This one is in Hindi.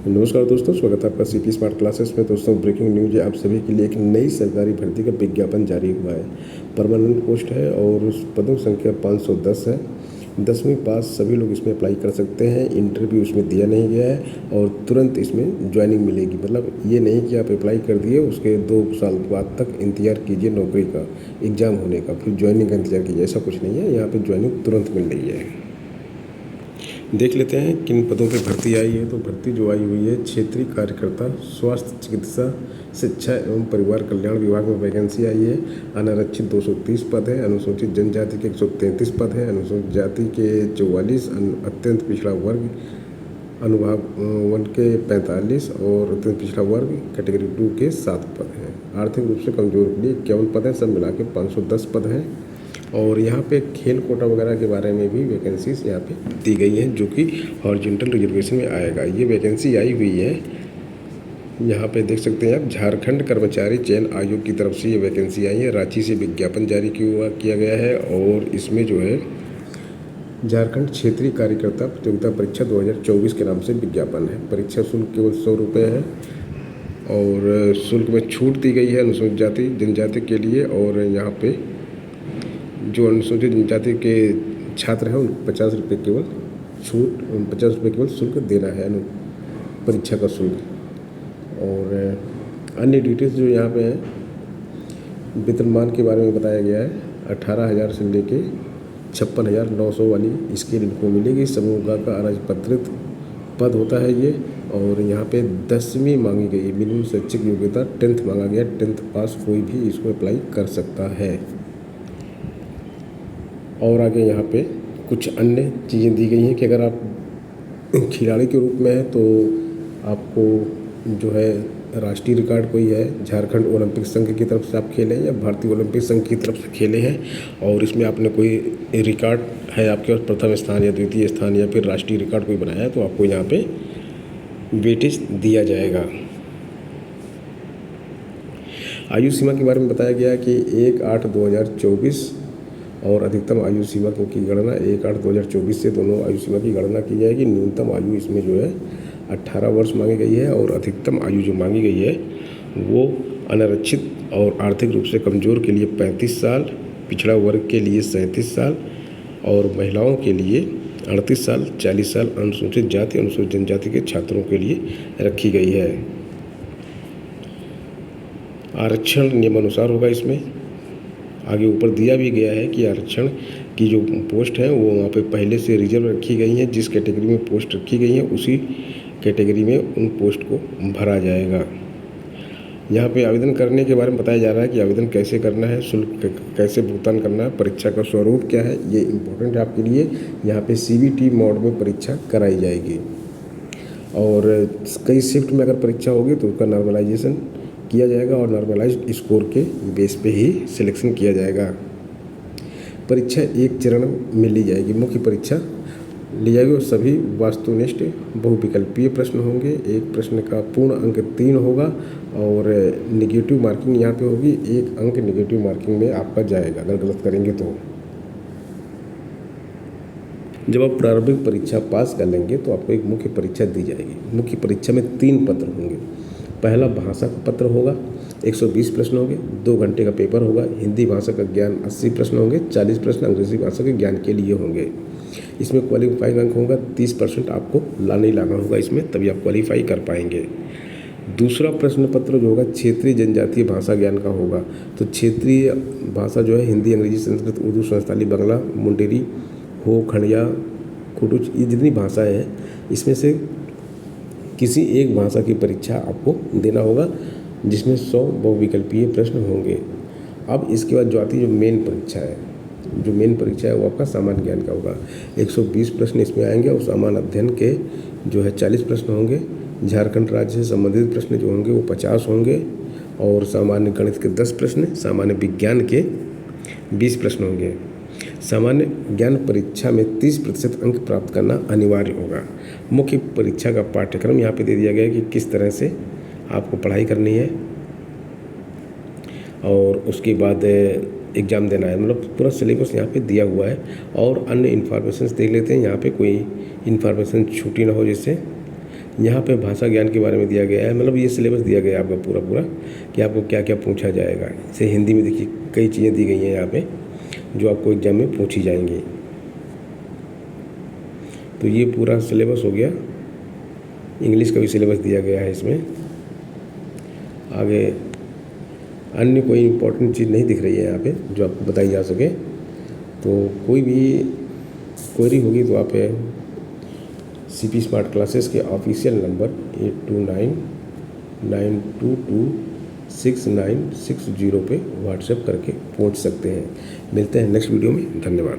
नमस्कार दोस्तों, स्वागत है आपका सीपी स्मार्ट क्लासेस में। दोस्तों, ब्रेकिंग न्यूज है आप सभी के लिए। एक नई सरकारी भर्ती का विज्ञापन जारी हुआ है। परमानेंट पोस्ट है और उस पदों की संख्या 510 है। 10वीं पास सभी लोग इसमें अप्लाई कर सकते हैं। इंटरव्यू इसमें दिया नहीं गया है और तुरंत इसमें ज्वाइनिंग मिलेगी। मतलब ये नहीं कि आप अप्लाई कर दिए उसके 2 साल बाद तक इंतजार कीजिए नौकरी का, एग्ज़ाम होने का, फिर ज्वाइनिंग का इंतजार कीजिए। ऐसा कुछ नहीं है, यहाँ पर ज्वाइनिंग तुरंत मिल रही है। देख लेते हैं किन पदों पे भर्ती आई है। तो भर्ती जो आई हुई है, क्षेत्रीय कार्यकर्ता, स्वास्थ्य चिकित्सा, शिक्षा एवं परिवार कल्याण विभाग में वैकेंसी आई है। अनारक्षित 230 पद है, अनुसूचित जनजाति के 133 पद है, अनुसूचित जाति के 44, अत्यंत पिछड़ा वर्ग अनुभाग 1 के 45 और अत्यंत पिछड़ा वर्ग कैटेगरी 2 के 7 पद हैं। आर्थिक रूप से कमजोर के लिए 51 पद हैं। सब मिला के 510 पद हैं। और यहाँ पे खेल कोटा वगैरह के बारे में भी वैकेंसीज यहाँ पे दी गई हैं, जो कि हॉरिजॉन्टल रिजर्वेशन में आएगा। ये वैकेंसी आई हुई है, यहाँ पे देख सकते हैं आप। झारखंड कर्मचारी चयन आयोग की तरफ से ये वैकेंसी आई है। रांची से विज्ञापन जारी किया गया है और इसमें जो है झारखंड क्षेत्रीय कार्यकर्ता प्रतियोगिता परीक्षा 2024 के नाम से विज्ञापन है। परीक्षा शुल्क केवल 100 रुपये है और शुल्क में छूट दी गई है अनुसूचित जाति जनजाति के लिए। और यहाँ पे जो अनुसूचित जनजाति के छात्र हैं उनको 50 रुपये केवल छूट, 50 रुपये केवल शुल्क देना है, परीक्षा का शुल्क। और अन्य डिटेल्स जो यहाँ पे हैं, वेतनमान के बारे में बताया गया है। 18,000 से लेके 56,900 वाली स्केल इनको मिलेगी। समूह का अराजपत्रित पद होता है ये। और यहाँ पे 10वीं मांगी गई है। मिनिमम शैक्षिक योग्यता 10th मांगा गया। 10th पास कोई भी इसको अप्लाई कर सकता है। और आगे यहाँ पे कुछ अन्य चीज़ें दी गई हैं कि अगर आप खिलाड़ी के रूप में हैं तो आपको जो है राष्ट्रीय रिकॉर्ड कोई है, झारखंड ओलंपिक संघ की तरफ से आप खेले हैं या भारतीय ओलंपिक संघ की तरफ से खेले हैं और इसमें आपने कोई रिकॉर्ड है आपके पास, प्रथम स्थान या द्वितीय स्थान या फिर राष्ट्रीय रिकॉर्ड कोई बनाया है, तो आपको यहाँ पे वेटेज दिया जाएगा। आयु सीमा के बारे में बताया गया कि 1/8/2024 और अधिकतम आयु सीमा की गणना 1/8/2024 से दोनों आयु सीमा की गणना की जाएगी। न्यूनतम आयु इसमें जो है 18 वर्ष मांगी गई है और अधिकतम आयु जो मांगी गई है वो अनारक्षित और आर्थिक रूप से कमज़ोर के लिए 35 साल, पिछड़ा वर्ग के लिए 37 साल और महिलाओं के लिए 38 साल, 40 साल अनुसूचित जाति अनुसूचित जनजाति के छात्रों के लिए रखी गई है। आरक्षण नियमानुसार होगा। इसमें आगे ऊपर दिया भी गया है कि आरक्षण की जो पोस्ट है वो वहाँ पे पहले से रिजर्व रखी गई है। जिस कैटेगरी में पोस्ट रखी गई है उसी कैटेगरी में उन पोस्ट को भरा जाएगा। यहाँ पे आवेदन करने के बारे में बताया जा रहा है कि आवेदन कैसे करना है, शुल्क कैसे भुगतान करना है, परीक्षा का स्वरूप क्या है, ये इम्पोर्टेंट है आपके लिए। यहाँ पे CBT मोड में परीक्षा कराई जाएगी और कई शिफ्ट में अगर परीक्षा होगी तो उसका नॉर्मलाइजेशन किया जाएगा और नॉर्मलाइज्ड स्कोर के बेस पे ही सिलेक्शन किया जाएगा। परीक्षा एक चरण में ली जाएगी। मुख्य परीक्षा ली जाएगी और सभी वस्तुनिष्ठ बहुविकल्पीय प्रश्न होंगे। एक प्रश्न का पूर्ण अंक 3 होगा और नेगेटिव मार्किंग यहाँ पे होगी। 1 अंक नेगेटिव मार्किंग में आपका जाएगा अगर गलत करेंगे तो। जब आप प्रारंभिक परीक्षा पास कर लेंगे तो आपको एक मुख्य परीक्षा दी जाएगी। मुख्य परीक्षा में 3 पत्र होंगे। पहला भाषा का पत्र होगा, 120 प्रश्न होंगे, 2 घंटे का पेपर होगा। हिंदी भाषा का ज्ञान 80 प्रश्न होंगे, 40 प्रश्न अंग्रेजी भाषा के ज्ञान के लिए होंगे। इसमें क्वालिफाइंग अंक होगा 30% आपको लाना ही लाना होगा इसमें, तभी आप क्वालिफाई कर पाएंगे। दूसरा प्रश्न पत्र जो होगा क्षेत्रीय जनजातीय भाषा ज्ञान का होगा। तो क्षेत्रीय भाषा जो है हिंदी, अंग्रेजी, संस्कृत, उर्दू, संस्थाली, बंगला, मुंडेरी, हो, खड़िया, कुडुच, ये जितनी भाषाएँ हैं इसमें से किसी एक भाषा की परीक्षा आपको देना होगा जिसमें 100 बहुविकल्पीय प्रश्न होंगे। अब इसके बाद जो आती है जो मेन परीक्षा है वो आपका सामान्य ज्ञान का होगा। 120 प्रश्न इसमें आएंगे और सामान्य अध्ययन के जो है 40 प्रश्न होंगे। झारखंड राज्य से संबंधित प्रश्न जो होंगे वो 50 होंगे और सामान्य गणित के 10 प्रश्न, सामान्य विज्ञान के 20 प्रश्न होंगे। सामान्य ज्ञान परीक्षा में 30% अंक प्राप्त करना अनिवार्य होगा। मुख्य परीक्षा का पाठ्यक्रम यहाँ पे दे दिया गया है कि किस तरह से आपको पढ़ाई करनी है और उसके बाद एग्ज़ाम देना है। मतलब पूरा सिलेबस यहाँ पे दिया हुआ है। और अन्य इन्फॉर्मेशन देख लेते हैं। यहाँ पे कोई इन्फॉर्मेशन छूटी ना हो, जैसे यहाँ पे भाषा ज्ञान के बारे में दिया गया है, मतलब ये सिलेबस दिया गया है आपका पूरा पूरा कि आपको क्या क्या पूछा जाएगा। जैसे हिंदी में देखिए कई चीज़ें दी गई हैं यहाँ पे जो आपको एग्जाम में पूछी जाएंगी। तो ये पूरा सिलेबस हो गया। इंग्लिश का भी सिलेबस दिया गया है इसमें। आगे अन्य कोई इम्पोर्टेंट चीज़ नहीं दिख रही है यहाँ पे जो आपको बताई जा सके। तो कोई भी क्वेरी होगी तो आप CP स्मार्ट क्लासेस के ऑफिशियल नंबर 8299226960 पे व्हाट्सएप करके पूछ सकते हैं। मिलते हैं नेक्स्ट वीडियो में। धन्यवाद।